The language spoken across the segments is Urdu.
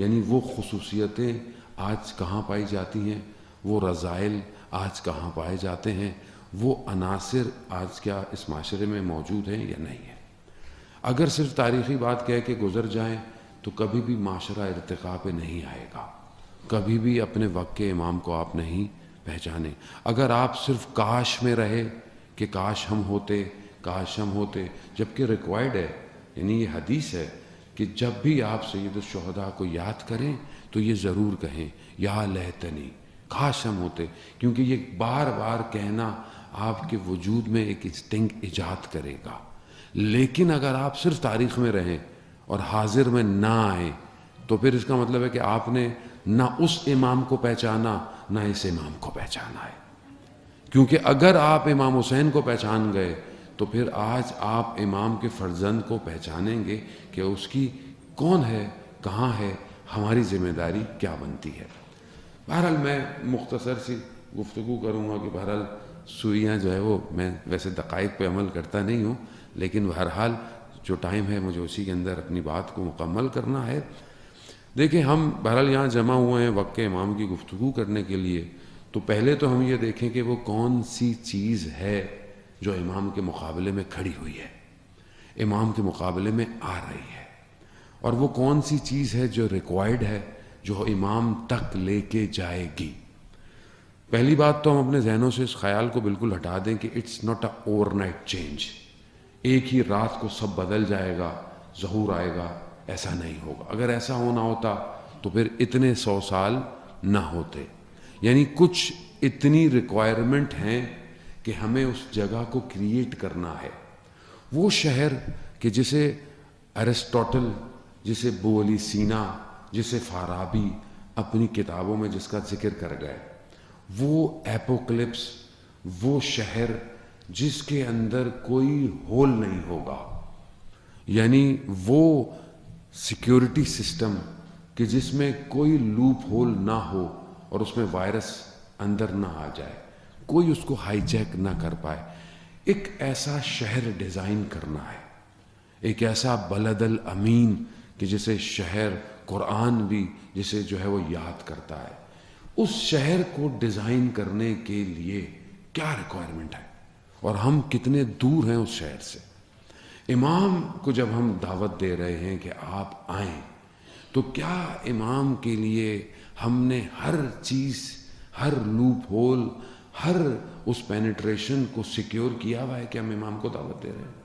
یعنی وہ خصوصیتیں آج کہاں پائی جاتی ہیں، وہ رذائل آج کہاں پائے جاتے ہیں، وہ عناصر آج کیا اس معاشرے میں موجود ہیں یا نہیں ہیں۔ اگر صرف تاریخی بات کہہ کے گزر جائیں تو کبھی بھی معاشرہ ارتقاء پہ نہیں آئے گا، کبھی بھی اپنے وقت کے امام کو آپ نہیں پہچانے۔ اگر آپ صرف کاش میں رہے کہ کاش ہم ہوتے، کاش ہم ہوتے، جبکہ ریکوائرڈ ہے، یعنی یہ حدیث ہے کہ جب بھی آپ سید الشہداء کو یاد کریں تو یہ ضرور کہیں یا لیتنی، کاش ہم ہوتے، کیونکہ یہ بار بار کہنا آپ کے وجود میں ایک انسٹنکٹ ایجاد کرے گا۔ لیکن اگر آپ صرف تاریخ میں رہیں اور حاضر میں نہ آئیں تو پھر اس کا مطلب ہے کہ آپ نے نہ اس امام کو پہچانا نہ اس امام کو پہچانا ہے۔ کیونکہ اگر آپ امام حسین کو پہچان گئے تو پھر آج آپ امام کے فرزند کو پہچانیں گے کہ اس کی کون ہے، کہاں ہے، ہماری ذمہ داری کیا بنتی ہے۔ بہرحال میں مختصر سی گفتگو کروں گا کہ بہرحال سوئیاں جو ہے وہ، میں ویسے دقائق پہ عمل کرتا نہیں ہوں، لیکن بہرحال جو ٹائم ہے مجھے اسی کے اندر اپنی بات کو مکمل کرنا ہے۔ دیکھیں ہم بہرحال یہاں جمع ہوئے ہیں وقت کے امام کی گفتگو کرنے کے لیے، تو پہلے تو ہم یہ دیکھیں کہ وہ کون سی چیز ہے جو امام کے مقابلے میں کھڑی ہوئی ہے، امام کے مقابلے میں آ رہی ہے، اور وہ کون سی چیز ہے جو ریکوائرڈ ہے، جو امام تک لے کے جائے گی۔ پہلی بات تو ہم اپنے ذہنوں سے اس خیال کو بالکل ہٹا دیں کہ it's not a overnight change, ایک ہی رات کو سب بدل جائے گا، ظہور آئے گا، ایسا نہیں ہوگا۔ اگر ایسا ہونا ہوتا تو پھر اتنے 100 سال نہ ہوتے۔ یعنی کچھ اتنی ریکوائرمنٹ ہیں کہ ہمیں اس جگہ کو کریٹ کرنا ہے۔ وہ شہر کہ جسے ارسطوٹل، جسے ابو علی سینا، جسے فارابی اپنی کتابوں میں جس کا ذکر کر گئے، وہ ایپوکلپس، وہ شہر جس کے اندر کوئی ہول نہیں ہوگا، یعنی وہ سیکیورٹی سسٹم کہ جس میں کوئی لوپ ہول نہ ہو اور اس میں وائرس اندر نہ آ جائے، کوئی اس کو ہائی جیک نہ کر پائے۔ ایک ایسا شہر ڈیزائن کرنا ہے، ایک ایسا بلد الامین کہ جسے شہر قرآن بھی جسے جو ہے وہ یاد کرتا ہے۔ اس شہر کو ڈیزائن کرنے کے لیے کیا ریکوائرمنٹ ہے اور ہم کتنے دور ہیں اس شہر سے۔ امام کو جب ہم دعوت دے رہے ہیں کہ آپ آئیں، تو کیا امام کے لیے ہم نے ہر چیز، ہر لوپ ہول، ہر اس پینیٹریشن کو سیکیور کیا ہوا ہے کہ ہم امام کو دعوت دے رہے ہیں؟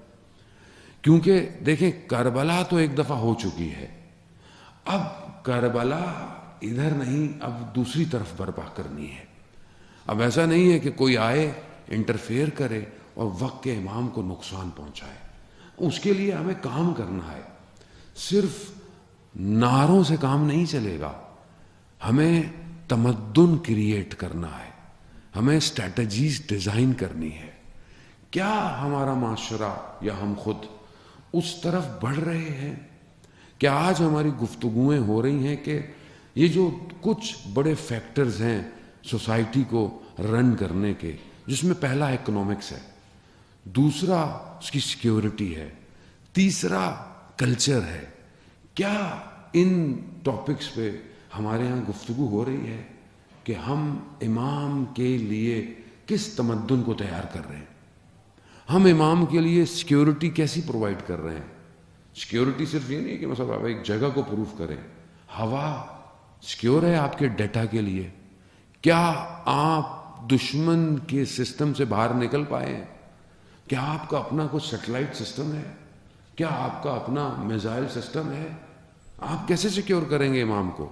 کیونکہ دیکھیں کربلا تو ایک دفعہ ہو چکی ہے، اب کربلا ادھر نہیں، اب دوسری طرف برپا کرنی ہے۔ اب ایسا نہیں ہے کہ کوئی آئے انٹرفیئر کرے اور وقت کے امام کو نقصان پہنچائے۔ اس کے لیے ہمیں کام کرنا ہے، صرف نعروں سے کام نہیں چلے گا، ہمیں تمدن کریٹ کرنا ہے، ہمیں اسٹریٹجیز ڈیزائن کرنی ہے۔ کیا ہمارا معاشرہ یا ہم خود اس طرف بڑھ رہے ہیں؟ کیا آج ہماری گفتگویں ہو رہی ہیں کہ یہ جو کچھ بڑے فیکٹرز ہیں سوسائٹی کو رن کرنے کے، جس میں پہلا اکنامکس ہے، دوسرا اس کی سیکیورٹی ہے، تیسرا کلچر ہے، کیا ان ٹاپکس پہ ہمارے ہاں گفتگو ہو رہی ہے کہ ہم امام کے لیے کس تمدن کو تیار کر رہے ہیں؟ ہم امام کے لیے سیکیورٹی کیسی پرووائڈ کر رہے ہیں؟ سیکیورٹی صرف یہ نہیں کہ مثلا آپ ایک جگہ کو پروف کریں، ہوا سیکیور ہے آپ کے ڈیٹا کے لیے؟ کیا آپ دشمن کے سسٹم سے باہر نکل پائے ہیں؟ کیا آپ کا اپنا کوئی سیٹلائٹ سسٹم ہے؟ کیا آپ کا اپنا میزائل سسٹم ہے؟ آپ کیسے سیکیور کریں گے امام کو؟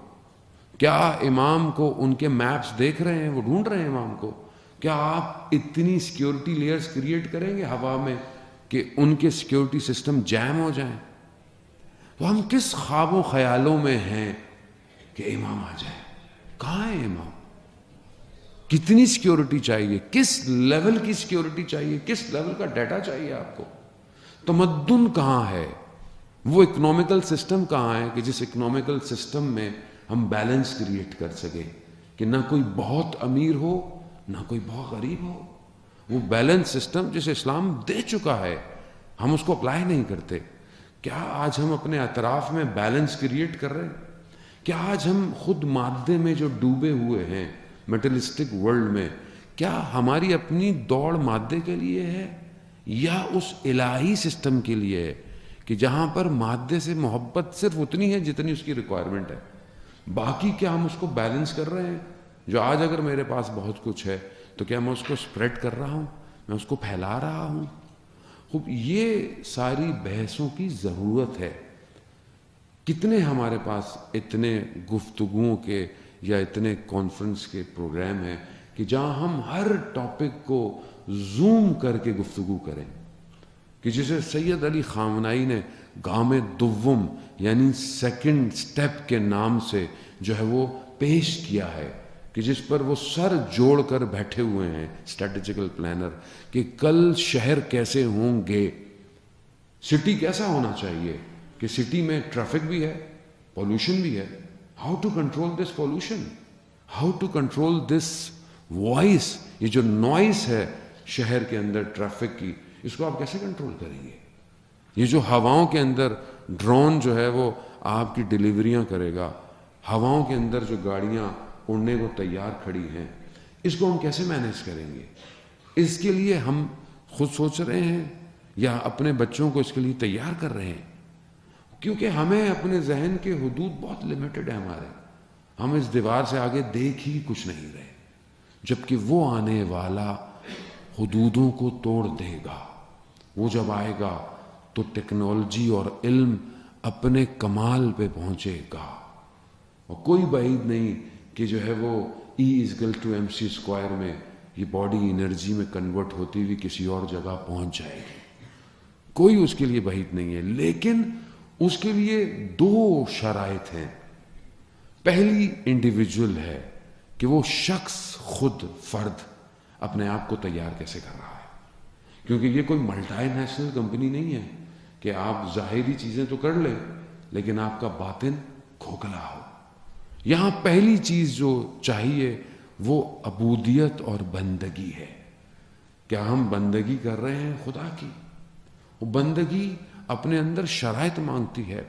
کیا امام کو ان کے میپس دیکھ رہے ہیں، وہ ڈھونڈ رہے ہیں امام کو؟ کیا آپ اتنی سیکیورٹی لیئرز کریٹ کریں گے ہوا میں کہ ان کے سیکیورٹی سسٹم جیم ہو جائیں؟ تو ہم کس خواب و خیالوں میں ہیں کہ امام آ جائے؟ کہاں ہے امام؟ کتنی سیکیورٹی چاہیے؟ کس لیول کی سیکیورٹی چاہیے؟ کس لیول کا ڈیٹا چاہیے آپ کو؟ تمدن کہاں ہے؟ وہ اکنامیکل سسٹم کہاں ہے کہ جس اکنامیکل سسٹم میں ہم بیلنس کریٹ کر سکیں کہ نہ کوئی بہت امیر ہو نہ کوئی بہت غریب ہو؟ وہ بیلنس سسٹم جسے اسلام دے چکا ہے، ہم اس کو اپلائی نہیں کرتے۔ کیا آج ہم اپنے اطراف میں بیلنس کریٹ کر رہے ہیں؟ کیا آج ہم خود مادے میں جو ڈوبے ہوئے ہیں میٹلسٹک ورلڈ میں، کیا ہماری اپنی دوڑ مادے کے لیے ہے یا اس الہی سسٹم کے لیے ہے کہ جہاں پر مادے سے محبت صرف اتنی ہے جتنی اس کی ریکوائرمنٹ ہے، باقی کیا ہم اس کو بیلنس کر رہے ہیں؟ جو آج اگر میرے پاس بہت کچھ ہے تو کیا میں اس کو اسپریڈ کر رہا ہوں، میں اس کو پھیلا رہا ہوں؟ خوب یہ ساری بحثوں کی ضرورت ہے. کتنے ہمارے پاس اتنے گفتگوؤں کے یا اتنے کانفرنس کے پروگرام ہیں کہ جہاں ہم ہر ٹاپک کو زوم کر کے گفتگو کریں، کہ جسے سید علی خامنائی نے گام دوم یعنی سیکنڈ سٹیپ کے نام سے جو ہے وہ پیش کیا ہے، کہ جس پر وہ سر جوڑ کر بیٹھے ہوئے ہیں اسٹریٹجیکل پلانر، کہ کل شہر کیسے ہوں گے، سٹی کیسا ہونا چاہیے، کہ سٹی میں ٹریفک بھی ہے، پولوشن بھی ہے، how to control this pollution, how to control this voice, یہ جو نوائز ہے شہر کے اندر ٹریفک کی، اس کو آپ کیسے کنٹرول کریں گے؟ یہ جو ہواؤں کے اندر ڈرون جو ہے وہ آپ کی ڈیلیوریاں کرے گا، ہواؤں کے اندر جو گاڑیاں اڑنے کو تیار کھڑی ہیں، اس کو ہم کیسے مینیج کریں گے؟ اس کے لیے ہم خود سوچ رہے ہیں یا اپنے بچوں کو اس کے لیے تیار کر رہے ہیں؟ کیونکہ ہمیں اپنے ذہن کے حدود بہت لمیٹڈ ہیں ہمارے، ہم اس دیوار سے آگے دیکھ ہی کچھ نہیں رہے، جبکہ وہ آنے والا حدودوں کو توڑ دے گا. وہ جب آئے گا تو ٹیکنالوجی اور علم اپنے کمال پہ پہنچے گا، اور کوئی بعید نہیں کہ جو ہے وہ E=mc² میں یہ باڈی انرجی میں کنورٹ ہوتی ہوئی کسی اور جگہ پہنچ جائے گی. کوئی اس کے لیے بعید نہیں ہے، لیکن اس کے لیے دو شرائط ہیں. پہلی انڈیویجول ہے کہ وہ شخص خود فرد اپنے آپ کو تیار کیسے کر رہا ہے، کیونکہ یہ کوئی ملٹی نیشنل کمپنی نہیں ہے کہ آپ ظاہری چیزیں تو کر لیں لیکن آپ کا باطن کھوکھلا ہو. یہاں پہلی چیز جو چاہیے وہ عبودیت اور بندگی ہے. کیا ہم بندگی کر رہے ہیں خدا کی؟ وہ بندگی اپنے اندر شرائط مانگتی ہے.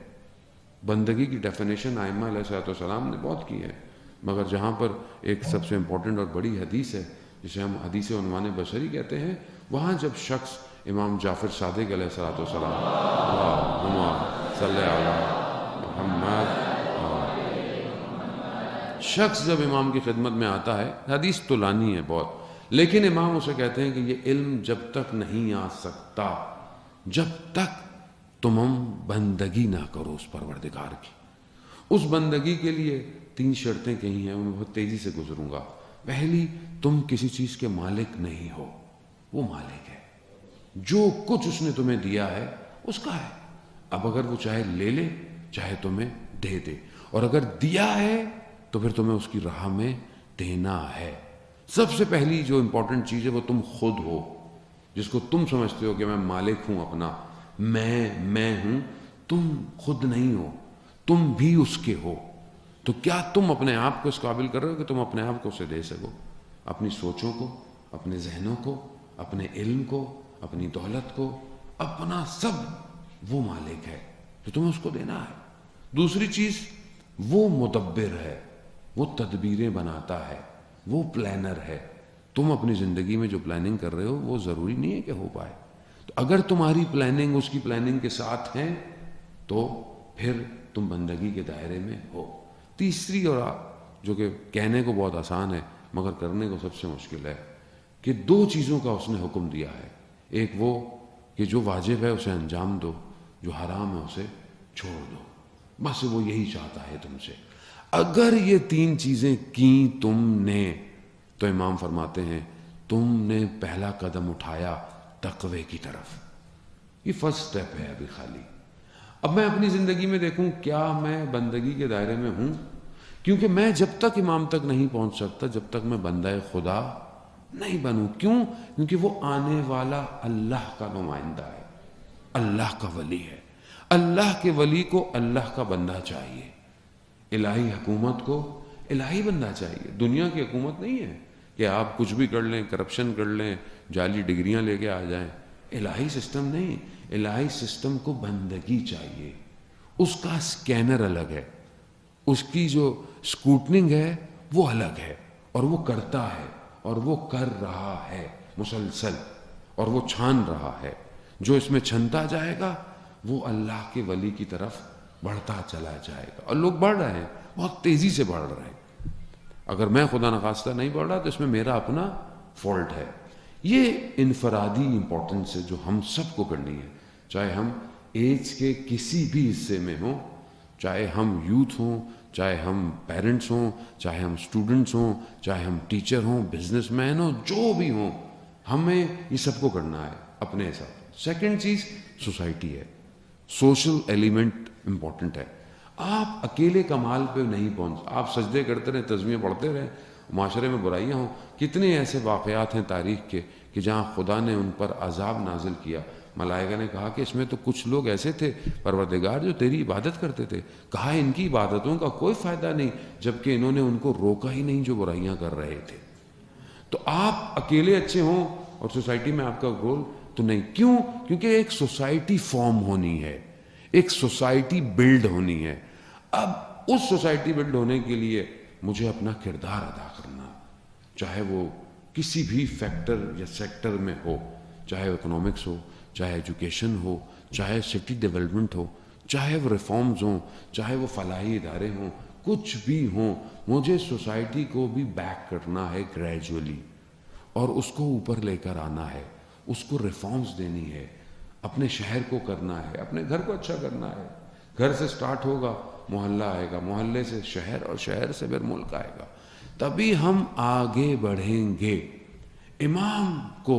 بندگی کی ڈیفینیشن ائمہ علیہ السلام نے بہت کی ہے، مگر جہاں پر ایک سب سے امپورٹنٹ اور بڑی حدیث ہے جسے ہم حدیث عنوان بصری کہتے ہیں، وہاں جب شخص امام جعفر صادق علیہ السلام اللہم صلی علی محمد، شخص جب امام کی خدمت میں آتا ہے، حدیث تو لانی ہے بہت، لیکن امام اسے کہتے ہیں کہ یہ علم جب تک نہیں آ سکتا جب تک تم بندگی نہ کرو اس پروردگار کی. اس بندگی کے لیے 3 شرطیں کہی ہیں، میں بہت تیزی سے گزروں گا. پہلی، تم کسی چیز کے مالک نہیں ہو، وہ مالک ہے. جو کچھ اس نے تمہیں دیا ہے اس کا ہے. اب اگر وہ چاہے لے لے، چاہے تمہیں دے دے، اور اگر دیا ہے تو پھر تمہیں اس کی راہ میں دینا ہے. سب سے پہلی جو امپورٹنٹ چیز ہے وہ تم خود ہو، جس کو تم سمجھتے ہو کہ میں مالک ہوں اپنا، میں ہوں. تم خود نہیں ہو، تم بھی اس کے ہو. تو کیا تم اپنے آپ کو اس قابل کر رہے ہو کہ تم اپنے آپ کو اسے دے سکو؟ اپنی سوچوں کو، اپنے ذہنوں کو، اپنے علم کو، اپنی دولت کو، اپنا سب وہ مالک ہے تو تمہیں اس کو دینا ہے. دوسری چیز، وہ مدبر ہے، وہ تدبیریں بناتا ہے، وہ پلانر ہے. تم اپنی زندگی میں جو پلاننگ کر رہے ہو وہ ضروری نہیں ہے کہ ہو پائے. تو اگر تمہاری پلاننگ اس کی پلاننگ کے ساتھ ہے تو پھر تم بندگی کے دائرے میں ہو. تیسری، اور جو کہ کہنے کو بہت آسان ہے مگر کرنے کو سب سے مشکل ہے، کہ 2 چیزوں کا اس نے حکم دیا ہے. ایک وہ کہ جو واجب ہے اسے انجام دو، جو حرام ہے اسے چھوڑ دو. بس وہ یہی چاہتا ہے تم سے. اگر یہ 3 چیزیں کی تم نے تو امام فرماتے ہیں تم نے پہلا قدم اٹھایا تقوی کی طرف. یہ فرسٹ سٹیپ ہے ابھی خالی. اب میں اپنی زندگی میں دیکھوں کیا میں بندگی کے دائرے میں ہوں، کیونکہ میں جب تک امام تک نہیں پہنچ سکتا جب تک میں بندہ خدا نہیں بنوں. کیوں؟ کیونکہ وہ آنے والا اللہ کا نمائندہ ہے، اللہ کا ولی ہے. اللہ کے ولی کو اللہ کا بندہ چاہیے، الہی حکومت کو الہی بندہ چاہیے. دنیا کی حکومت نہیں ہے کہ آپ کچھ بھی کر لیں، کرپشن کر لیں، جعلی ڈگریاں لے کے آ جائیں. الہی سسٹم نہیں، الہی سسٹم کو بندگی چاہیے. اس کا سکینر الگ ہے. اس کی جو اسکوٹنگ ہے وہ الگ ہے، اور وہ کرتا ہے، اور وہ کر رہا ہے مسلسل، اور وہ چھان رہا ہے۔ جو اس میں چھنتا جائے گا وہ اللہ کے ولی کی طرف بڑھتا چلا جائے گا، اور لوگ بڑھ رہے ہیں، بہت تیزی سے بڑھ رہے ہیں۔ اگر میں خدا نخواستہ نہیں بڑھ رہا تو اس میں میرا اپنا فالٹ ہے۔ یہ انفرادی امپورٹنس ہے جو ہم سب کو کرنی ہے، چاہے ہم ایج کے کسی بھی حصے میں ہوں، چاہے ہم یوتھ ہوں، چاہے ہم پیرنٹس ہوں، چاہے ہم اسٹوڈنٹس ہوں، چاہے ہم ٹیچر ہوں، بزنس مین ہوں، جو بھی ہوں، ہمیں یہ سب کو کرنا ہے اپنے حساب۔ سیکنڈ چیز سوسائٹی ہے، سوشل ایلیمنٹ امپورٹنٹ ہے۔ آپ اکیلے کمال پہ نہیں پہنچ، آپ سجدے کرتے رہیں، تسبیحیں پڑھتے رہیں، معاشرے میں برائیاں ہوں۔ کتنے ایسے واقعات ہیں تاریخ کے کہ جہاں خدا نے ان پر عذاب نازل کیا، ملائکہ نے کہا کہ اس میں تو کچھ لوگ ایسے تھے پروردگار جو تیری عبادت کرتے تھے، کہا ان کی عبادتوں کا کوئی فائدہ نہیں، جبکہ انہوں نے ان کو روکا ہی نہیں جو برائیاں کر رہے تھے۔ تو آپ اکیلے اچھے ہوں اور سوسائٹی میں آپ کا رول تو نہیں، کیوں؟ کیونکہ ایک سوسائٹی فارم ہونی ہے، ایک سوسائٹی بلڈ ہونی ہے۔ اب اس سوسائٹی بلڈ ہونے کے لیے مجھے اپنا کردار ادا کرنا، چاہے وہ کسی بھی فیکٹر یا سیکٹر میں ہو، چاہے اکنامکس ہو، چاہے ایجوکیشن ہو، چاہے سٹی ڈیولپمنٹ ہو، چاہے وہ ریفارمز ہوں، چاہے وہ فلاحی ادارے ہوں، کچھ بھی ہوں، مجھے سوسائٹی کو بھی بیک کرنا ہے گریجولی، اور اس کو اوپر لے کر آنا ہے، اس کو ریفارمز دینی ہے، اپنے شہر کو کرنا ہے، اپنے گھر کو اچھا کرنا ہے۔ گھر سے سٹارٹ ہوگا، محلہ آئے گا، محلے سے شہر، اور شہر سے پھر ملک آئے گا، تبھی ہم آگے بڑھیں گے۔ امام کو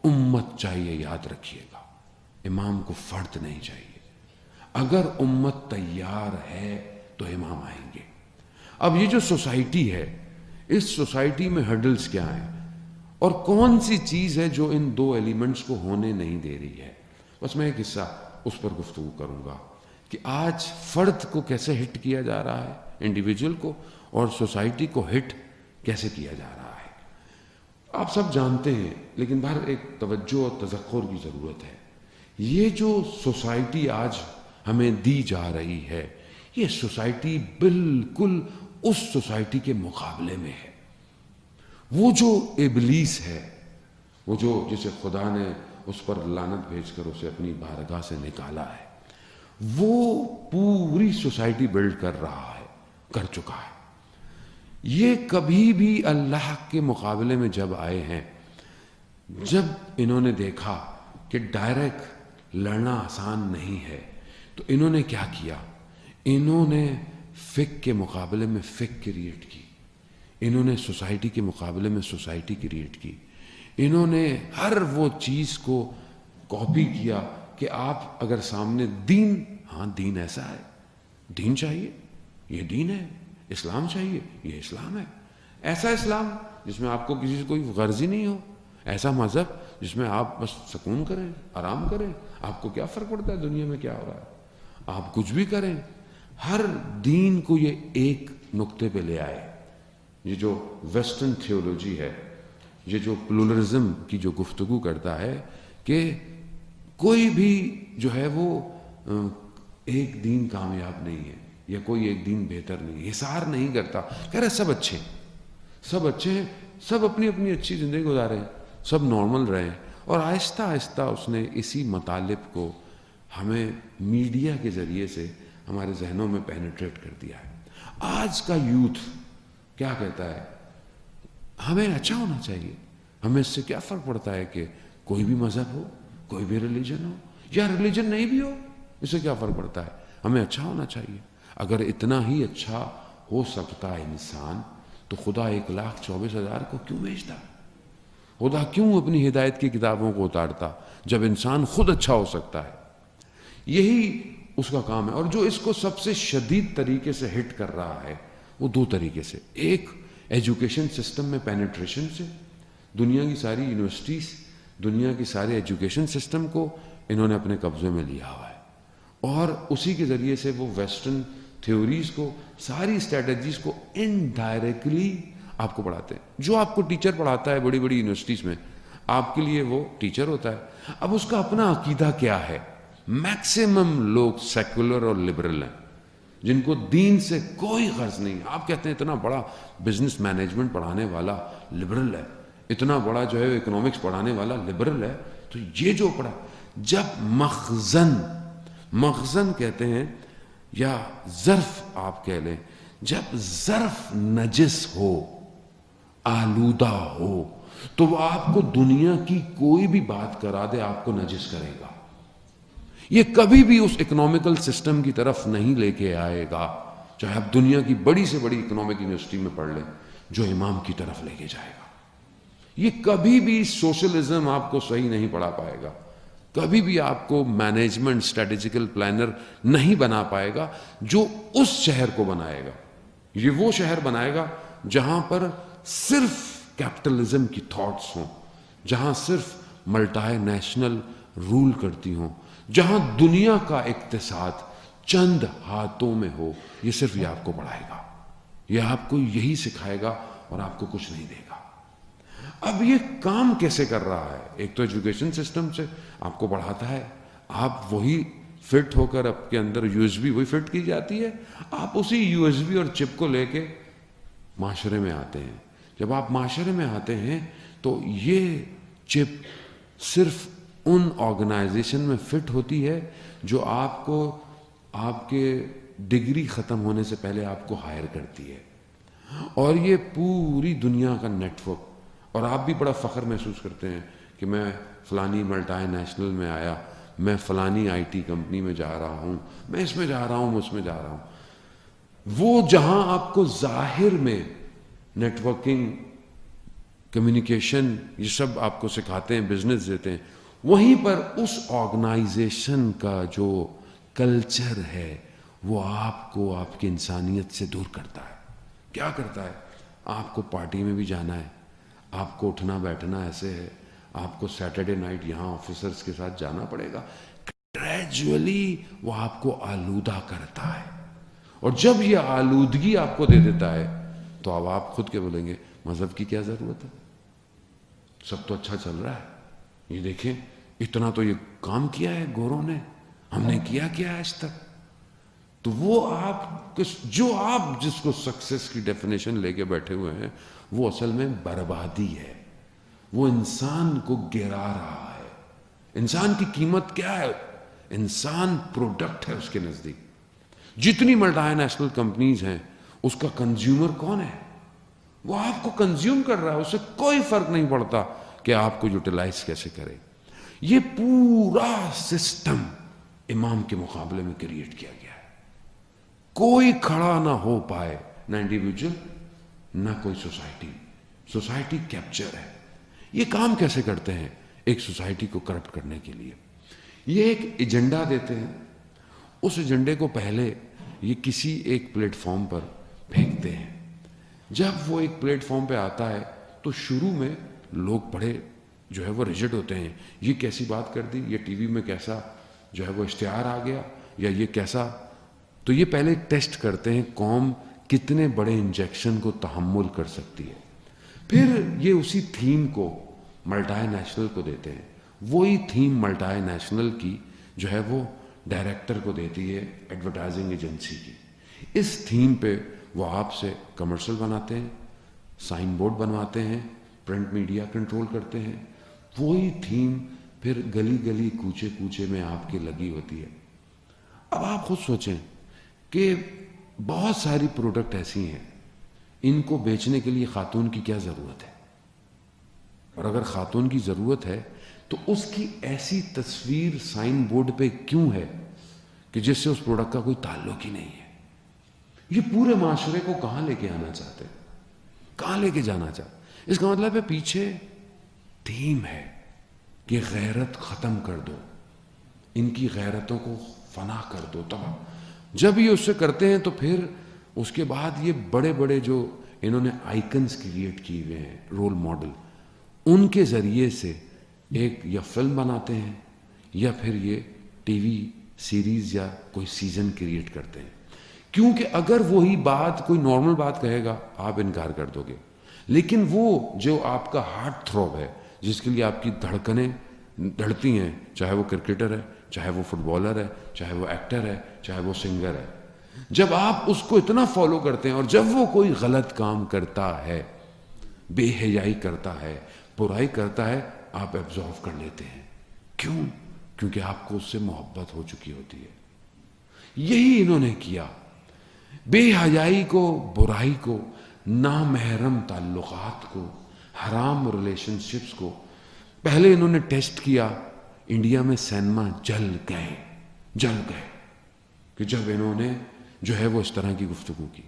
امت چاہیے، یاد رکھیے گا، امام کو فرد نہیں چاہیے۔ اگر امت تیار ہے تو امام آئیں گے۔ اب یہ جو سوسائٹی ہے، اس سوسائٹی میں ہرڈلز کیا ہیں، اور کون سی چیز ہے جو ان دو ایلیمنٹس کو ہونے نہیں دے رہی ہے؟ بس میں ایک حصہ اس پر گفتگو کروں گا کہ آج فرد کو کیسے ہٹ کیا جا رہا ہے، انڈیویجول کو، اور سوسائٹی کو ہٹ کیسے کیا جا رہا ہے۔ آپ سب جانتے ہیں، لیکن باہر ایک توجہ اور تذکر کی ضرورت ہے۔ یہ جو سوسائٹی آج ہمیں دی جا رہی ہے، یہ سوسائٹی بالکل اس سوسائٹی کے مقابلے میں ہے۔ وہ جو ابلیس ہے، وہ جو جسے خدا نے اس پر لعنت بھیج کر اسے اپنی بارگاہ سے نکالا ہے، وہ پوری سوسائٹی بلڈ کر رہا ہے، کر چکا ہے۔ یہ کبھی بھی اللہ کے مقابلے میں جب آئے ہیں، جب انہوں نے دیکھا کہ ڈائریکٹ لڑنا آسان نہیں ہے، تو انہوں نے کیا کیا؟ انہوں نے فک کے مقابلے میں فک کریٹ کی، انہوں نے سوسائٹی کے مقابلے میں سوسائٹی کریٹ کی، انہوں نے ہر وہ چیز کو کاپی کیا کہ آپ اگر سامنے دین، ہاں دین ایسا ہے، دین چاہیے، یہ دین ہے، اسلام چاہیے، یہ اسلام ہے، ایسا اسلام جس میں آپ کو کسی سے کوئی غرض ہی نہیں ہو، ایسا مذہب جس میں آپ بس سکون کریں، آرام کریں، آپ کو کیا فرق پڑتا ہے دنیا میں کیا ہو رہا ہے، آپ کچھ بھی کریں۔ ہر دین کو یہ ایک نقطے پہ لے آئے۔ یہ جو ویسٹرن تھیولوجی ہے، یہ جو پلورلزم کی جو گفتگو کرتا ہے کہ کوئی بھی جو ہے وہ ایک دین کامیاب نہیں ہے، یا کوئی ایک دین بہتر نہیں ہے، حصار نہیں کرتا، کہہ رہے سب اچھے ہیں، سب اچھے ہیں، سب اپنی اپنی اچھی زندگی گزارے ہیں، سب نارمل رہے، اور آہستہ آہستہ اس نے اسی مطالب کو ہمیں میڈیا کے ذریعے سے ہمارے ذہنوں میں پینیٹریٹ کر دیا ہے۔ آج کا یوتھ کیا کہتا ہے؟ ہمیں اچھا ہونا چاہیے، ہمیں اس سے کیا فرق پڑتا ہے کہ کوئی بھی مذہب ہو، کوئی بھی ریلیجن ہو، یا ریلیجن نہیں بھی ہو، اس سے کیا فرق پڑتا ہے؟ ہمیں اچھا ہونا چاہیے۔ اگر اتنا ہی اچھا ہو سکتا ہے انسان، تو خدا 1,24,000 کو کیوں بھیجتا؟ خدا کیوں اپنی ہدایت کی کتابوں کو اتارتا جب انسان خود اچھا ہو سکتا ہے؟ یہی اس کا کام ہے۔ اور جو اس کو سب سے شدید طریقے سے ہٹ کر رہا ہے، وہ دو طریقے سے، ایک ایجوکیشن سسٹم میں پینیٹریشن سے، دنیا کی ساری یونیورسٹیز، دنیا کی سارے ایجوکیشن سسٹم کو انہوں نے اپنے قبضے میں لیا ہوا ہے، اور اسی کے ذریعے سے وہ ویسٹرن تھیوریز کو، ساری اسٹریٹجیز کو انڈائریکٹلی آپ کو پڑھاتے ہیں۔ جو آپ کو ٹیچر پڑھاتا ہے بڑی بڑی یونیورسٹیز میں، آپ کے لیے وہ ٹیچر ہوتا ہے۔ اب اس کا اپنا عقیدہ کیا ہے؟ میکسیمم لوگ سیکولر اور لبرل ہیں، جن کو دین سے کوئی غرض نہیں. آپ کہتے ہیں اتنا بڑا بزنس مینجمنٹ پڑھانے والا لبرل ہے, اتنا بڑا جو ہے اکنامکس پڑھانے والا لبرل ہے, تو یہ جو پڑھا, جب مخزن کہتے ہیں یا ظرف آپ کہہ لیں, جب ظرف نجس ہو, آلودہ ہو, تو وہ آپ کو دنیا کی کوئی بھی بات کرا دے آپ کو نجس کرے گا. یہ کبھی بھی اس اکنامیکل سسٹم کی طرف نہیں لے کے آئے گا, چاہے آپ دنیا کی بڑی سے بڑی اکنامک یونیورسٹی میں پڑھ لیں, جو امام کی طرف لے کے جائے گا. یہ کبھی بھی سوشلزم آپ کو صحیح نہیں پڑھا پائے گا, کبھی بھی آپ کو مینجمنٹ اسٹریٹجیکل پلانر نہیں بنا پائے گا جو اس شہر کو بنائے گا. یہ وہ شہر بنائے گا جہاں پر صرف کیپٹلزم کی تھاٹس ہوں, جہاں صرف ملٹائی نیشنل رول کرتی ہوں, جہاں دنیا کا اقتصاد چند ہاتھوں میں ہو. یہ صرف یہ آپ کو پڑھائے گا, یہ آپ کو یہی سکھائے گا اور آپ کو کچھ نہیں دے گا. اب یہ کام کیسے کر رہا ہے؟ ایک تو ایجوکیشن سسٹم سے آپ کو پڑھاتا ہے, آپ وہی فٹ ہو کر آپ کے اندر یو ایس بی وہی فٹ کی جاتی ہے, آپ اسی یو ایس بی اور چپ کو لے کے معاشرے میں آتے ہیں. جب آپ معاشرے میں آتے ہیں تو یہ چپ صرف ان آرگنائزیشن میں فٹ ہوتی ہے جو آپ کو آپ کے ڈگری ختم ہونے سے پہلے آپ کو ہائر کرتی ہے, اور یہ پوری دنیا کا نیٹ ورک. اور آپ بھی بڑا فخر محسوس کرتے ہیں کہ میں فلانی ملٹائی نیشنل میں آیا, میں فلانی آئی ٹی کمپنی میں جا رہا ہوں, میں اس میں جا رہا ہوں, میں اس میں جا رہا ہوں. وہ جہاں آپ کو ظاہر میں نیٹ ورکنگ, کمیونیکیشن, یہ سب آپ کو سکھاتے ہیں, بزنس دیتے ہیں, وہیں پر اس آرگنائزیشن کا جو کلچر ہے وہ آپ کو آپ کی انسانیت سے دور کرتا ہے. کیا کرتا ہے؟ آپ کو پارٹی میں بھی جانا ہے, آپ کو اٹھنا بیٹھنا ایسے ہے, آپ کو سیٹرڈے نائٹ یہاں آفیسرز کے ساتھ جانا پڑے گا. گریجولی وہ آپ کو آلودہ کرتا ہے, اور جب یہ آلودگی آپ کو دے دیتا ہے تو اب آپ خود کے بولیں گے مذہب کی کیا ضرورت ہے, سب تو اچھا چل رہا ہے. یہ دیکھیں اتنا تو یہ کام کیا ہے گوروں نے, ہم نے کیا آج تک. تو وہ آپ جس کو سکسیس کی ڈیفینیشن لے کے بیٹھے ہوئے ہیں, وہ اصل میں بربادی ہے. وہ انسان کو گرا رہا ہے. انسان کی قیمت کیا ہے؟ انسان پروڈکٹ ہے اس کے نزدیک. جتنی ملٹائی نیشنل کمپنیز ہیں اس کا کنزیومر کون ہے؟ وہ آپ کو کنزیوم کر رہا ہے, اسے کوئی فرق نہیں پڑتا کہ آپ کو یوٹیلائز کیسے کرے. یہ پورا سسٹم امام کے مقابلے میں کریٹ کیا گیا ہے. کوئی کھڑا نہ ہو پائے, نہ انڈیویجول نہ کوئی سوسائٹی کیپچر ہے. یہ کام کیسے کرتے ہیں ایک سوسائٹی کو کرپٹ کرنے کے لیے؟ یہ ایک ایجنڈا دیتے ہیں, اس ایجنڈے کو پہلے یہ کسی ایک پلیٹ فارم پر پھینکتے ہیں. جب وہ ایک پلیٹ فارم پہ آتا ہے تو شروع میں لوگ بڑے جو ہے وہ ریجڈ ہوتے ہیں, یہ کیسی بات کر دی, یہ ٹی وی میں کیسا جو ہے وہ اشتہار آ گیا, یا یہ کیسا. تو یہ پہلے ٹیسٹ کرتے ہیں قوم کتنے بڑے انجیکشن کو تحمل کر سکتی ہے. پھر یہ اسی تھیم کو ملٹائی نیشنل کو دیتے ہیں. وہی تھیم ملٹائی نیشنل کی جو ہے وہ ڈائریکٹر کو دیتی ہے ایڈورٹائزنگ ایجنسی کی. اس تھیم پہ وہ آپ سے کمرشل بناتے ہیں, سائن بورڈ بنواتے ہیں, پرنٹ میڈیا کنٹرول کرتے ہیں. وہی تھیم پھر گلی گلی کوچے کوچے میں آپ کی لگی ہوتی ہے. اب آپ خود سوچیں کہ بہت ساری پروڈکٹ ایسی ہیں, ان کو بیچنے کے لیے خاتون کی کیا ضرورت ہے؟ اور اگر خاتون کی ضرورت ہے تو اس کی ایسی تصویر سائن بورڈ پہ کیوں ہے کہ جس سے اس پروڈکٹ کا کوئی تعلق ہی نہیں ہے؟ یہ پورے معاشرے کو کہاں لے کے آنا چاہتے ہیں, کہاں لے کے جانا چاہتے؟ اس کا مطلب ہے پیچھے تھیم ہے کہ غیرت ختم کر دو, ان کی غیرتوں کو فنا کر دو, تباہ. جب یہ اس سے کرتے ہیں تو پھر اس کے بعد یہ بڑے بڑے جو انہوں نے آئیکنز کریٹ کیے ہوئے ہیں, رول ماڈل, ان کے ذریعے سے ایک یا فلم بناتے ہیں یا پھر یہ ٹی وی سیریز یا کوئی سیزن کریٹ کرتے ہیں. کیونکہ اگر وہی بات کوئی نارمل بات کہے گا آپ انکار کر دو گے, لیکن وہ جو آپ کا ہارٹ تھروب ہے, جس کے لیے آپ کی دھڑکنیں دھڑتی ہیں, چاہے وہ کرکٹر ہے, چاہے وہ فٹ بالر ہے, چاہے وہ ایکٹر ہے, چاہے وہ سنگر ہے, جب آپ اس کو اتنا فالو کرتے ہیں اور جب وہ کوئی غلط کام کرتا ہے، بے حیائی کرتا ہے، برائی کرتا ہے، آپ ایبزارو کر لیتے ہیں. کیوں؟ کیونکہ آپ کو اس سے محبت ہو چکی ہوتی ہے. یہی انہوں نے کیا. بے حیائی کو، برائی کو، نامحرم تعلقات کو، حرام ریلیشن شپس کو پہلے انہوں نے ٹیسٹ کیا. انڈیا میں سینما جل گئے کہ جب انہوں نے جو ہے وہ اس طرح کی گفتگو کی.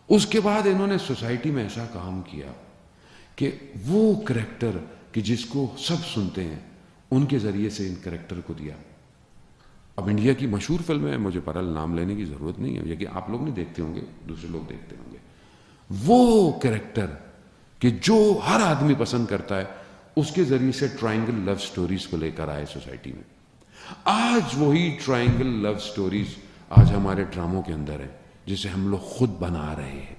اس کے بعد انہوں نے سوسائٹی میں ایسا کام کیا کہ وہ کریکٹر کہ جس کو سب سنتے ہیں، ان کے ذریعے سے ان کریکٹر کو دیا. اب انڈیا کی مشہور فلم ہے، مجھے برحال نام لینے کی ضرورت نہیں ہے، یہ کہ آپ لوگ نہیں دیکھتے ہوں گے، دوسرے لوگ دیکھتے ہوں گے. وہ کریکٹر کہ جو ہر آدمی پسند کرتا ہے، اس کے ذریعے سے ٹرائنگل لو سٹوریز کو لے کر آئے سوسائٹی میں. آج وہی ٹرائنگل لو سٹوریز آج ہمارے ڈراموں کے اندر ہے، جسے ہم لوگ خود بنا رہے ہیں،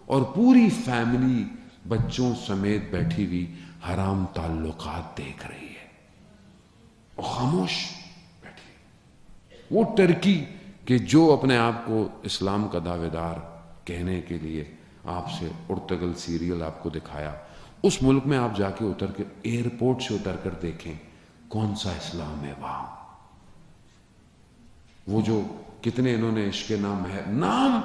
اور پوری فیملی بچوں سمیت بیٹھی ہوئی حرام تعلقات دیکھ رہی ہے اور خاموش بیٹھی. وہ ٹرکی کہ جو اپنے آپ کو اسلام کا دعوے دار کہنے کے لیے آپ سے ارطغرل سیریل آپ کو دکھایا، اس ملک میں آپ جا کے اتر کے ایئرپورٹ سے اتر کر دیکھیں کون سا اسلام ہے وہاں. وہ جو کتنے انہوں نے عشق نام ہے نام